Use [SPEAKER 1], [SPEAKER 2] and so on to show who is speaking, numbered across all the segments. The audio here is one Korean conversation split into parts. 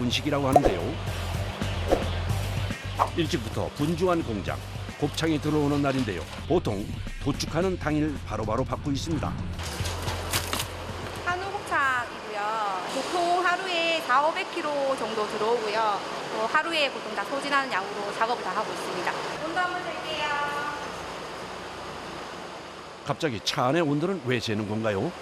[SPEAKER 1] 분식이라고 하는데요. 일찍부터 분주한 공장, 곱창이 들어오는 날인데요. 보통 도축하는 당일 바로바로 받고 있습니다.
[SPEAKER 2] 한우 곱창이고요. 보통 하루에 400~500kg 정도 들어오고요. 또 하루에 보통 다 소진하는 양으로 작업을 다 하고 있습니다. 온도 한번 잴게요.
[SPEAKER 1] 갑자기 차 안의 온도는 왜 재는 건가요?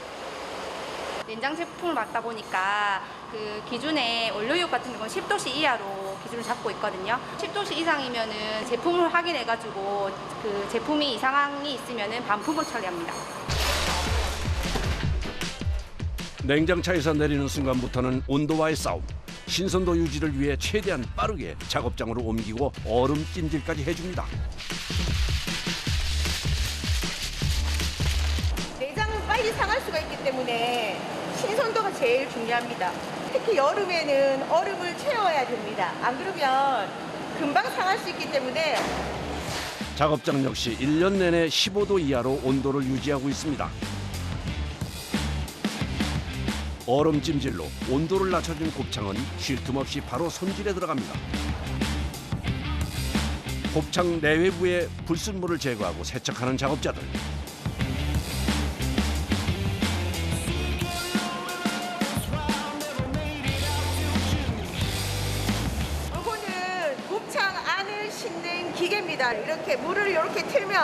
[SPEAKER 2] 냉장 제품을 맡다 보니까 그 기준에 원료유 같은 경우는 10도씨 이하로 기준을 잡고 있거든요. 10도씨 이상이면은 제품을 확인해가지고 그 제품이 이상이 있으면은 반품을 처리합니다.
[SPEAKER 1] 냉장차에서 내리는 순간부터는 온도와의 싸움. 신선도 유지를 위해 최대한 빠르게 작업장으로 옮기고 얼음 찜질까지 해줍니다.
[SPEAKER 3] 내장은 빨리 상할 수가 있기 때문에 신선도가 제일 중요합니다. 특히 여름에는 얼음을 채워야 됩니다. 안 그러면 금방 상할 수 있기 때문에
[SPEAKER 1] 작업장 역시 1년 내내 15도 이하로 온도를 유지하고 있습니다. 얼음 찜질로 온도를 낮춰준 곱창은 쉴 틈 없이 바로 손질에 들어갑니다. 곱창 내외부의 불순물을 제거하고 세척하는 작업자들.
[SPEAKER 3] 이거는 곱창 안을 씻는 기계입니다. 이렇게 물을 이렇게 틀면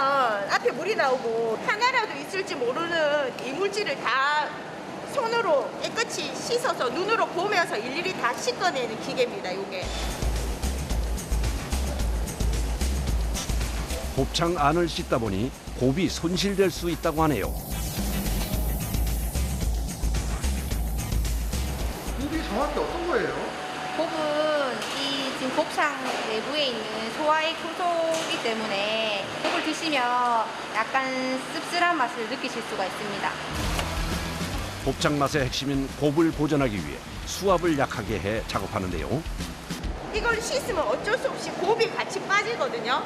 [SPEAKER 3] 앞에 물이 나오고 하나라도 있을지 모르는 이물질을 다 손으로 깨끗이 씻어서 눈으로 보면서 일일이 다 씻어내는 기계입니다. 이게.
[SPEAKER 1] 곱창 안을 씻다 보니 곱이 손실될 수 있다고 하네요.
[SPEAKER 4] 곱이 정확히 어떤 거예요?
[SPEAKER 2] 곱은 이 지금 곱창 내부에 있는 소화액 효소이기 때문에 곱을 드시면 약간 씁쓸한 맛을 느끼실 수가 있습니다.
[SPEAKER 1] 곱창 맛의 핵심인 곱을 보존하기 위해 수압을 약하게 해 작업하는데요.
[SPEAKER 3] 이걸 씻으면 어쩔 수 없이 곱이 같이 빠지거든요.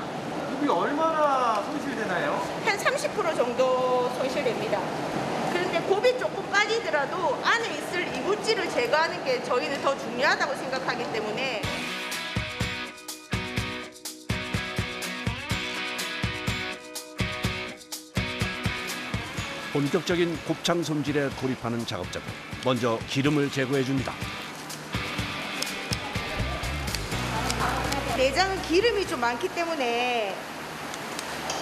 [SPEAKER 4] 곱이 얼마나 손실되나요?
[SPEAKER 3] 한 30% 정도 손실됩니다. 그런데 곱이 조금 빠지더라도 안에 있을 이물질을 제거하는 게 저희는 더 중요하다고 생각하기 때문에
[SPEAKER 1] 본격적인 곱창 손질에 돌입하는 작업자들. 먼저 기름을 제거해 줍니다.
[SPEAKER 3] 내장은 기름이 좀 많기 때문에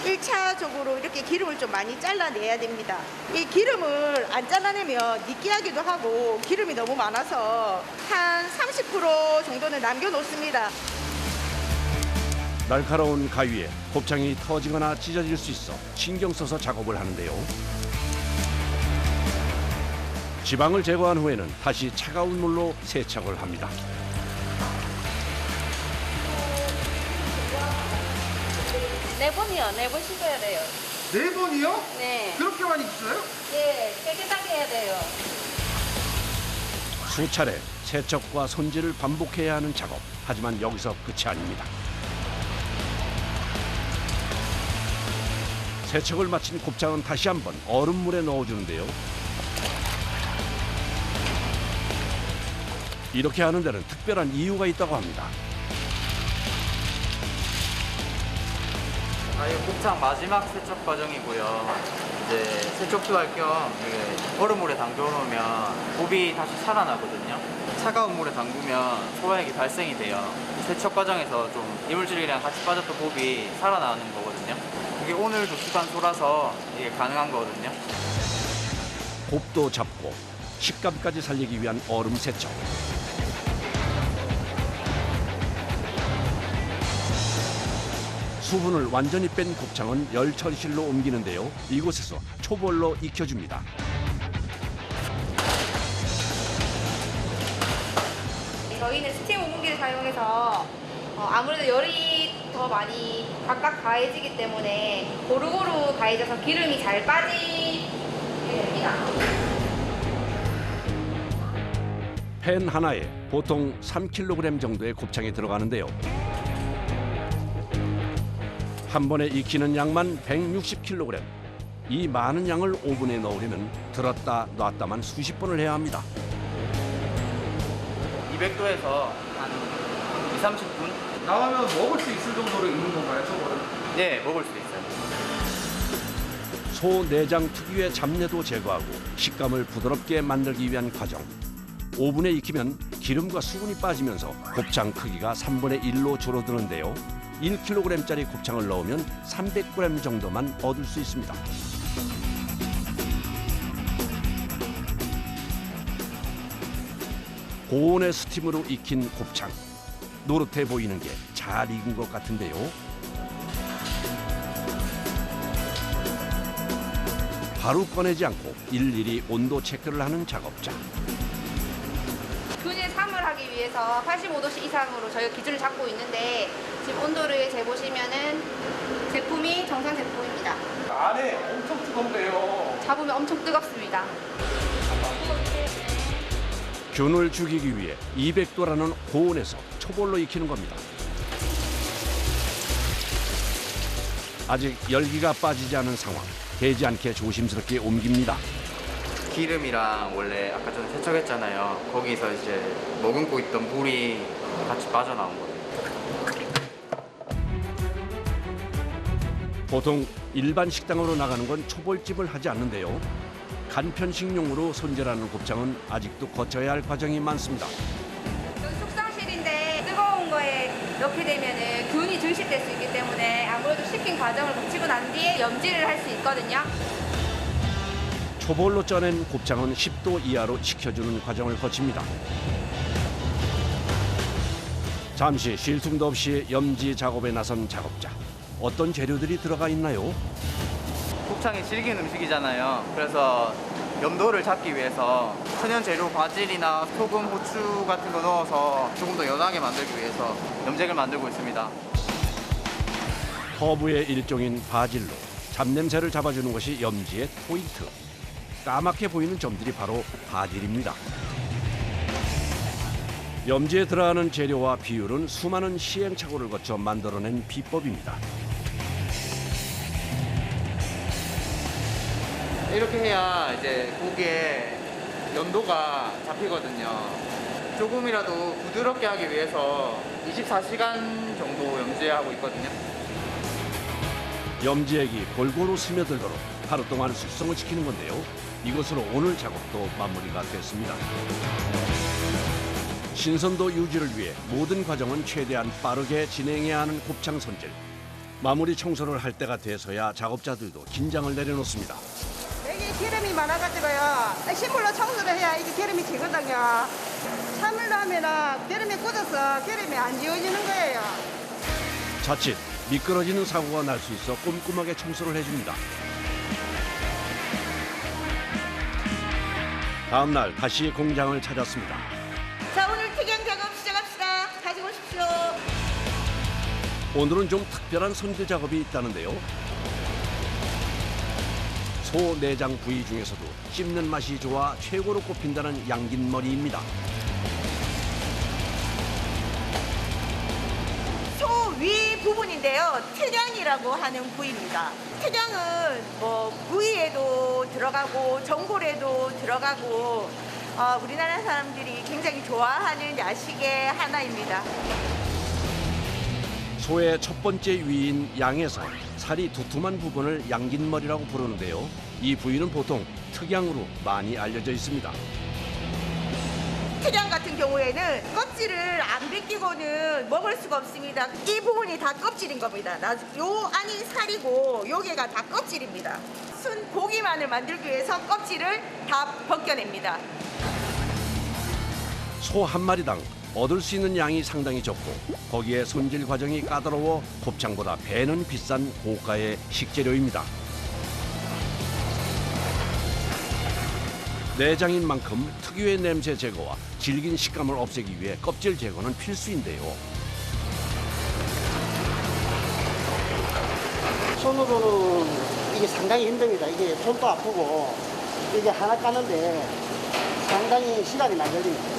[SPEAKER 3] 1차적으로 이렇게 기름을 좀 많이 잘라내야 됩니다. 이 기름을 안 잘라내면 느끼하기도 하고 기름이 너무 많아서 한 30% 정도는 남겨놓습니다.
[SPEAKER 1] 날카로운 가위에 곱창이 터지거나 찢어질 수 있어 신경 써서 작업을 하는데요. 지방을 제거한 후에는 다시 차가운 물로 세척을 합니다.
[SPEAKER 2] 네 번이요. 4번 씻어야 돼요.
[SPEAKER 4] 4번이요?
[SPEAKER 2] 네.
[SPEAKER 4] 그렇게 많이 있어요?
[SPEAKER 2] 네, 깨끗하게 해야 돼요.
[SPEAKER 1] 수차례 세척과 손질을 반복해야 하는 작업. 하지만 여기서 끝이 아닙니다. 세척을 마친 곱창은 다시 한번 얼음물에 넣어주는데요. 이렇게 하는 데는 특별한 이유가 있다고 합니다.
[SPEAKER 5] 이 곱창 마지막 세척 과정이고요. 이제 세척도 할 겸 얼음물에 담겨 놓으면 곱이 다시 살아나거든요. 차가운 물에 담그면 소화액이 발생이 돼요. 세척 과정에서 좀 이물질이랑 같이 빠졌던 곱이 살아나는 거거든요. 이게 오늘 도축한 소라서 이게 가능한 거거든요.
[SPEAKER 1] 곱도 잡고 식감까지 살리기 위한 얼음 세척. 수분을 완전히 뺀 곱창은 열처리실로 옮기는데요. 이곳에서 초벌로 익혀줍니다.
[SPEAKER 2] 저희는 스팀 오븐기를 사용해서 아무래도 열이 더 많이 각각 가해지기 때문에 고루고루 가해져서 기름이 잘 빠지게 됩니다.
[SPEAKER 1] 팬 하나에 보통 3kg 정도의 곱창이 들어가는데요. 한 번에 익히는 양만 160kg. 이 많은 양을 오븐에 넣으려면 들었다 놨다만 수십 번을 해야 합니다.
[SPEAKER 5] 200도에서 한 2, 30분?
[SPEAKER 4] 나오면 먹을 수 있을 정도로 익는 건가요, 초벌은?
[SPEAKER 5] 네, 먹을 수 있어요.
[SPEAKER 1] 소 내장 특유의 잡내도 제거하고 식감을 부드럽게 만들기 위한 과정. 오븐에 익히면 기름과 수분이 빠지면서 곱창 크기가 3분의 1로 줄어드는데요. 1kg짜리 곱창을 넣으면 300g 정도만 얻을 수 있습니다. 고온의 스팀으로 익힌 곱창. 노릇해 보이는 게 잘 익은 것 같은데요. 바로 꺼내지 않고 일일이 온도 체크를 하는 작업자.
[SPEAKER 2] 균일 3을 하기 위해서 85도씨 이상으로 저희가 기준을 잡고 있는데 지금 온도를 재보시면은 제품이 정상 제품입니다.
[SPEAKER 4] 안에 엄청 뜨거운데요.
[SPEAKER 2] 잡으면 엄청 뜨겁습니다.
[SPEAKER 1] 균을 죽이기 위해 200도라는 고온에서 초벌로 익히는 겁니다. 아직 열기가 빠지지 않은 상황. 개지 않게 조심스럽게 옮깁니다.
[SPEAKER 5] 기름이랑 원래 아까 전에 세척했잖아요. 거기서 이제 머금고 있던 물이 같이 빠져나온 거예요.
[SPEAKER 1] 보통 일반 식당으로 나가는 건 초벌집을 하지 않는데요. 간편식용으로 손질하는 곱창은 아직도 거쳐야 할 과정이 많습니다.
[SPEAKER 2] 여기 숙성실인데 뜨거운 거에 넣게 되면은 균이 증식될 수 있기 때문에 아무래도 식힌 과정을 거치고 난 뒤에 염지를 할 수 있거든요.
[SPEAKER 1] 초벌로 쪄낸 곱창은 10도 이하로 식혀주는 과정을 거칩니다. 잠시 쉴 틈도 없이 염지 작업에 나선 작업자. 어떤 재료들이 들어가 있나요?
[SPEAKER 5] 곱창이 질긴 음식이잖아요. 그래서 염도를 잡기 위해서 천연 재료 바질이나 소금, 후추 같은 거 넣어서 조금 더 연하게 만들기 위해서 염색을 만들고 있습니다.
[SPEAKER 1] 허브의 일종인 바질로 잡냄새를 잡아주는 것이 염지의 포인트. 까맣게 보이는 점들이 바로 바질입니다. 염지에 들어가는 재료와 비율은 수많은 시행착오를 거쳐 만들어낸 비법입니다.
[SPEAKER 5] 이렇게 해야 이제 고기에 연도가 잡히거든요. 조금이라도 부드럽게 하기 위해서 24시간 정도 염지하고 있거든요.
[SPEAKER 1] 염지액이 골고루 스며들도록 하루 동안 숙성을 시키는 건데요. 이것으로 오늘 작업도 마무리가 됐습니다. 신선도 유지를 위해 모든 과정은 최대한 빠르게 진행해야 하는 곱창 손질. 마무리 청소를 할 때가 돼서야 작업자들도 긴장을 내려놓습니다.
[SPEAKER 3] 이게 기름이 많아가지고요. 식물로 청소를 해야 이게 기름이 지거든요. 찬물로 하면은 기름이 굳어서 기름이 안 지워지는 거예요.
[SPEAKER 1] 자칫 미끄러지는 사고가 날 수 있어 꼼꼼하게 청소를 해줍니다. 다음 날 다시 공장을 찾았습니다.
[SPEAKER 3] 자, 오늘 특양 작업 시작합시다. 가지고 오십시오.
[SPEAKER 1] 오늘은 좀 특별한 손질 작업이 있다는데요. 소 내장 부위 중에서도 씹는 맛이 좋아 최고로 꼽힌다는 양긴머리입니다.
[SPEAKER 3] 소 위 부분인데요. 특양이라고 하는 부위입니다. 특양은 뭐 부위에도 들어가고 전골에도 들어가고 우리나라 사람들이 굉장히 좋아하는 야식의 하나입니다.
[SPEAKER 1] 소의 첫 번째 위인 양에서 살이 두툼한 부분을 양긴머리라고 부르는데요. 이 부위는 보통 특양으로 많이 알려져 있습니다.
[SPEAKER 3] 특양 같은 경우에는 껍질을 안 벗기고는 먹을 수가 없습니다. 이 부분이 다 껍질인 겁니다. 요 안이 살이고 요게가 다 껍질입니다. 순 고기만을 만들기 위해서 껍질을 다 벗겨냅니다.
[SPEAKER 1] 소 한 마리당 얻을 수 있는 양이 상당히 적고 거기에 손질 과정이 까다로워 곱창보다 배는 비싼 고가의 식재료입니다. 내장인 만큼 특유의 냄새 제거와 질긴 식감을 없애기 위해 껍질 제거는 필수인데요.
[SPEAKER 6] 손으로는 이게 상당히 힘듭니다. 이게 손도 아프고 이게 하나 까는데 상당히 시간이 많이 걸립니다.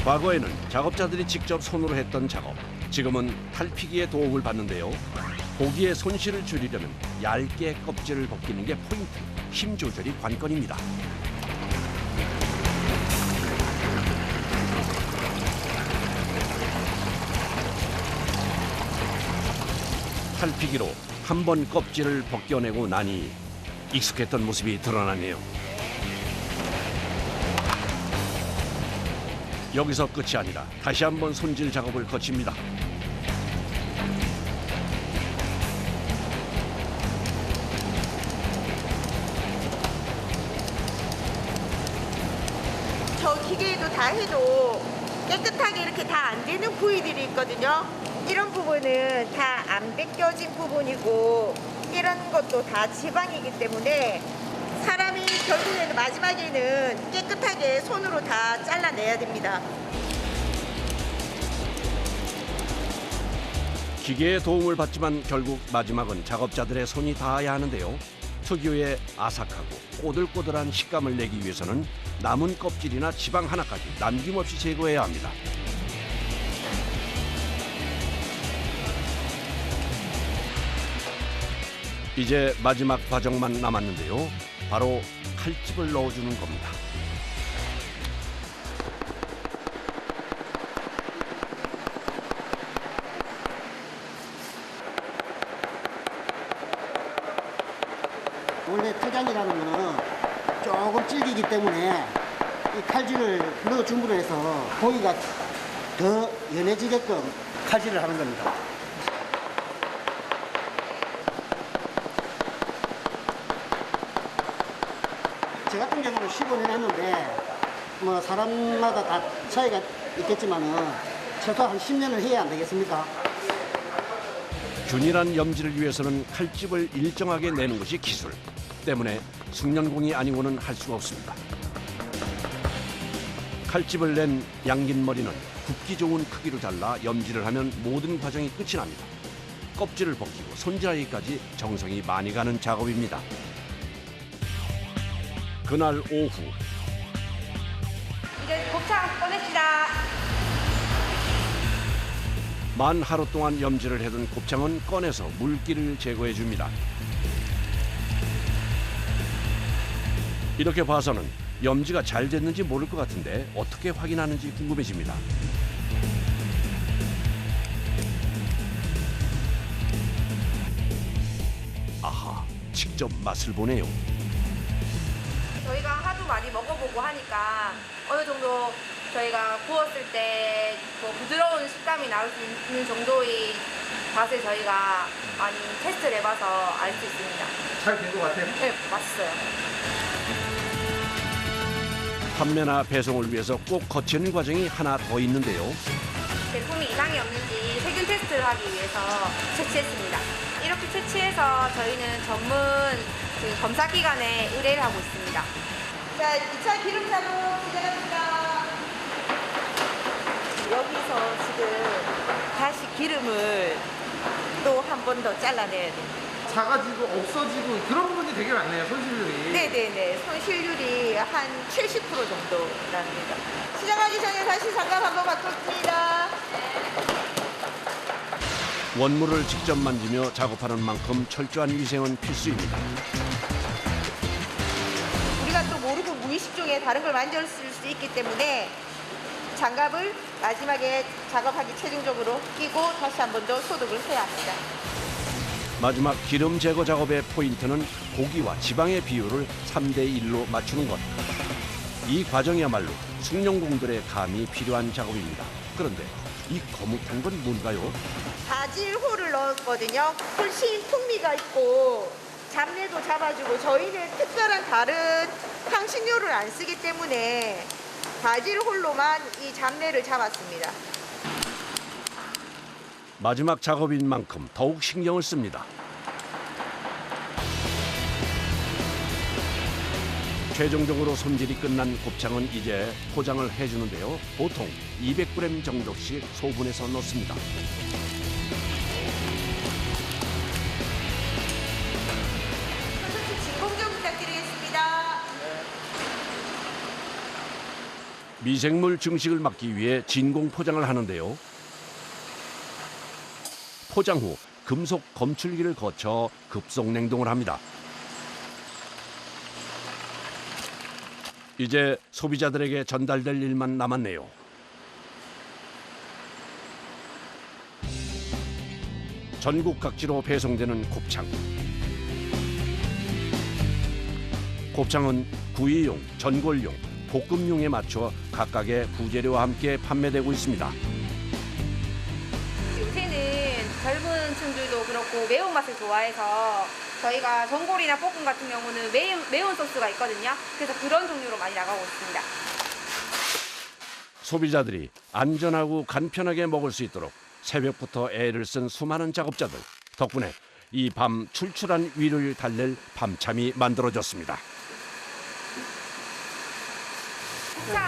[SPEAKER 1] 과거에는 작업자들이 직접 손으로 했던 작업, 지금은 탈피기의 도움을 받는데요. 고기의 손실을 줄이려면 얇게 껍질을 벗기는 게 포인트, 힘 조절이 관건입니다. 살피기로 한 번 껍질을 벗겨내고 나니 익숙했던 모습이 드러나네요. 여기서 끝이 아니라 다시 한번 손질 작업을 거칩니다.
[SPEAKER 3] 저 기계에도 다 해도 깨끗하게 이렇게 다 안 되는 부위들이 있거든요. 이런 부분은 다 안 벗겨진 부분이고 이런 것도 다 지방이기 때문에 사람이 결국에는 마지막에는 깨끗하게 손으로 다 잘라내야 됩니다.
[SPEAKER 1] 기계의 도움을 받지만 결국 마지막은 작업자들의 손이 닿아야 하는데요. 특유의 아삭하고 꼬들꼬들한 식감을 내기 위해서는 남은 껍질이나 지방 하나까지 남김없이 제거해야 합니다. 이제 마지막 과정만 남았는데요. 바로 칼집을 넣어주는 겁니다.
[SPEAKER 6] 원래 토장이라는 거는 조금 질기기 때문에 이 칼질을 넣어줌으로 해서 고기가 더 연해지게끔 칼질을 하는 겁니다. 저 같은 경우는 15년 했는데 뭐 사람마다 다 차이가 있겠지만은 최소 한 10년을 해야 안 되겠습니까?
[SPEAKER 1] 균일한 염지를 위해서는 칼집을 일정하게 내는 것이 기술. 때문에 숙련공이 아니고는 할 수가 없습니다. 칼집을 낸 양긴 머리는 굽기 좋은 크기로 잘라 염지를 하면 모든 과정이 끝이 납니다. 껍질을 벗기고 손질하기까지 정성이 많이 가는 작업입니다. 그날 오후
[SPEAKER 2] 이제 곱창 꺼냅시다.
[SPEAKER 1] 만 하루 동안 염지를 해둔 곱창은 꺼내서 물기를 제거해 줍니다. 이렇게 봐서는 염지가 잘 됐는지 모를 것 같은데 어떻게 확인하는지 궁금해집니다. 아하, 직접 맛을 보네요.
[SPEAKER 2] 저희가 하도 많이 먹어보고 하니까 어느 정도 저희가 구웠을 때 뭐 부드러운 식감이 나올 수 있는 정도의 맛을 저희가 많이 테스트를 해봐서 알 수 있습니다.
[SPEAKER 4] 잘 된 것 같아요.
[SPEAKER 2] 네, 맛있어요.
[SPEAKER 1] 판매나 배송을 위해서 꼭 거치는 과정이 하나 더 있는데요.
[SPEAKER 2] 제품이 이상이 없는지 세균 테스트를 하기 위해서 채취했습니다. 이렇게 채취해서 저희는 전문 그 검사 기관에 의뢰를 하고 있습니다.
[SPEAKER 3] 자, 2차 기름 작업 시작합니다. 여기서 지금 다시 기름을 또 한 번 더 잘라내야 돼요.
[SPEAKER 4] 작아지고 없어지고 그런 부분이 되게 많네요, 손실률이.
[SPEAKER 3] 네네네. 손실률이 한 70% 정도 납니다. 시작하기 전에 다시 장갑 한번 바꿨습니다.
[SPEAKER 1] 원물을 직접 만지며 작업하는 만큼 철저한 위생은 필수입니다.
[SPEAKER 3] 우리가 또 모르고 무의식 중에 다른 걸 만졌을 수 있기 때문에 장갑을 마지막에 작업하기 최종적으로 끼고 다시 한 번 더 소독을 해야 합니다.
[SPEAKER 1] 마지막 기름 제거 작업의 포인트는 고기와 지방의 비율을 3대1로 맞추는 것. 이 과정이야말로 숙련공들의 감이 필요한 작업입니다. 그런데 이 거뭇한 건 뭔가요?
[SPEAKER 3] 바질호를 넣었거든요. 훨씬 풍미가 있고 잡내도 잡아주고 저희는 특별한 다른 향신료를 안 쓰기 때문에 바질홀로만 이 잡내를 잡았습니다.
[SPEAKER 1] 마지막 작업인 만큼 더욱 신경을 씁니다. 최종적으로 손질이 끝난 곱창은 이제 포장을 해주는데요. 보통 200g 정도씩 소분해서 넣습니다.
[SPEAKER 3] 선생님 진공 좀 부탁드리겠습니다.
[SPEAKER 1] 미생물 증식을 막기 위해 진공 포장을 하는데요. 포장 후 금속 검출기를 거쳐 급속 냉동을 합니다. 이제 소비자들에게 전달될 일만 남았네요. 전국 각지로 배송되는 곱창. 곱창은 구이용, 전골용, 볶음용에 맞춰 각각의 부재료와 함께 판매되고 있습니다.
[SPEAKER 2] 요새는 젊은 층들도 그렇고 매운맛을 좋아해서 저희가 전골이나 볶음 같은 경우는 매운 소스가 있거든요. 그래서 그런 종류로 많이 나가고 있습니다.
[SPEAKER 1] 소비자들이 안전하고 간편하게 먹을 수 있도록 새벽부터 애를 쓴 수많은 작업자들 덕분에 이 밤 출출한 위를 달랠 밤참이 만들어졌습니다.
[SPEAKER 2] 곱창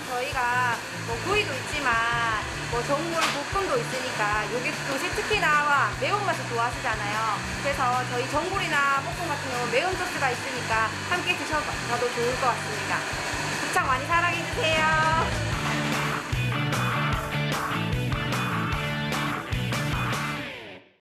[SPEAKER 2] 저희가 뭐 구이도 있지만 뭐 전골 볶음도 있으니까 요게 특히나 매운맛을 좋아하시잖아요. 그래서 저희 전골이나 볶음 같은 경우 매운 소스가 있으니까 함께 드셔봐도 좋을 것 같습니다. 곱창 많이 사랑해주세요.